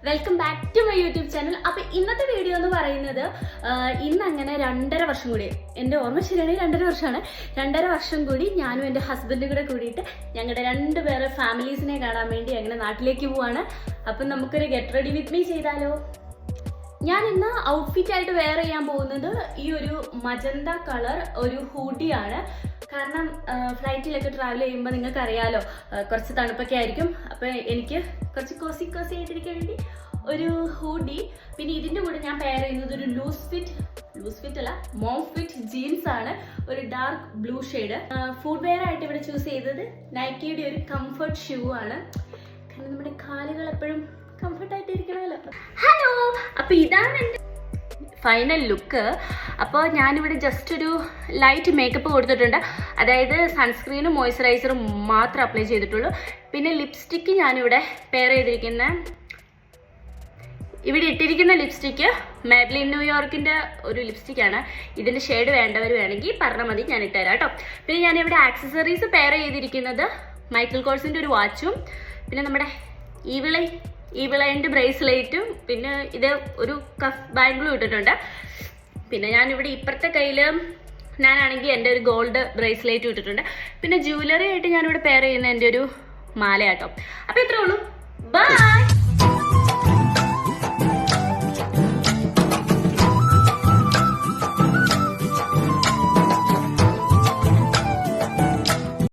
Welcome back to my YouTube channel. അപ്പോൾ ഇന്നത്തെ video എന്ന് പറയുന്നത് ഇന്ന് അങ്ങനെ 2.5 വർഷം കൂടി, എൻ്റെ ഓർമ്മ ശരിയാണെങ്കിൽ 2.5 വർഷമാണ്. 2.5 വർഷം കൂടി ഞാനും എൻ്റെ ഹസ്ബൻഡും കൂടെ കൂടിയിട്ട് ഞങ്ങളുടെ 2 പേരെ ഫാമിലീസിനെ കാണാൻ വേണ്ടി അങ്ങനെ നാട്ടിലേക്ക് പോവാണ്. അപ്പം നമുക്കൊരു ഗെറ്റ് റെഡി വിത്ത് മീ ചെയ്താലോ? ഞാൻ ഇന്ന് ഔട്ട്ഫിറ്റ് ആയിട്ട് വെയർ ചെയ്യാൻ പോകുന്നത് ഈ ഒരു മജന്ത കളർ ഒരു ഹൂഡിയാണ്. കാരണം ഫ്ലൈറ്റിലൊക്കെ ട്രാവൽ ചെയ്യുമ്പോൾ നിങ്ങൾക്ക് അറിയാലോ കുറച്ച് തണുപ്പൊക്കെ ആയിരിക്കും. അപ്പോൾ എനിക്ക് കുറച്ച് കോസി ആയിട്ടിരിക്കാൻ വേണ്ടി ഒരു ഹൂഡി, പിന്നെ ഇതിൻ്റെ കൂടെ ഞാൻ പെയർ ചെയ്യുന്നത് ഒരു ലൂസ് ഫിറ്റ് അല്ല മോം ഫിറ്റ് ജീൻസ് ആണ്, ഒരു dark blue shade. Footwear ആയിട്ട് ഇവിടെ ചൂസ് ചെയ്തത് നൈക്കിയുടെ ഒരു കംഫർട്ട് ഷൂ ആണ്. കാരണം നമ്മുടെ കാലുകൾ എപ്പോഴും കംഫർട്ടായിട്ട് ഇരിക്കണമല്ലോ. ഹലോ, അപ്പോൾ ഇതാണ് എൻ്റെ ഫൈനൽ ലുക്ക്. അപ്പോൾ ഞാനിവിടെ ജസ്റ്റ് ഒരു ലൈറ്റ് മേക്കപ്പ് കൊടുത്തിട്ടുണ്ട്. അതായത് സൺസ്ക്രീനും മോയ്സ്ചറൈസറും മാത്രം അപ്ലൈ ചെയ്തിട്ടുള്ളൂ. പിന്നെ ലിപ്സ്റ്റിക്ക് ഞാനിവിടെ പെയർ ചെയ്തിരിക്കുന്ന, ഇവിടെ ഇട്ടിരിക്കുന്ന ലിപ്സ്റ്റിക്ക് മാബ്ലിൻ ന്യൂയോർക്കിൻ്റെ ഒരു ലിപ്സ്റ്റിക്കാണ്. ഇതിൻ്റെ ഷെയ്ഡ് വേണ്ടവർ വേണമെങ്കിൽ പറഞ്ഞാൽ മതി, ഞാൻ ഇട്ടുതരാം കേട്ടോ. പിന്നെ ഞാനിവിടെ ആക്സസറീസ് പെയർ ചെയ്തിരിക്കുന്നത് മൈക്കിൾ കോഴ്സിൻ്റെ ഒരു വാച്ചും, പിന്നെ നമ്മുടെ ഈവിളൈൻ്റെ ബ്രേസ്ലെറ്റും, പിന്നെ ഇത് ഒരു കഫ് ബാംഗിളും ഇട്ടിട്ടുണ്ട്. പിന്നെ ഞാനിവിടെ ഇപ്പുറത്തെ കയ്യിൽ ഞാനാണെങ്കിൽ എൻ്റെ ഒരു ഗോൾഡ് ബ്രേസ്ലെറ്റും ഇട്ടിട്ടുണ്ട്. പിന്നെ ജ്വല്ലറി ആയിട്ട് ഞാനിവിടെ പെയർ ചെയ്യുന്ന എൻ്റെ ഒരു മാലയാട്ടോ. അപ്പോൾ ഇത്രേ ഉള്ളൂ. ബൈ.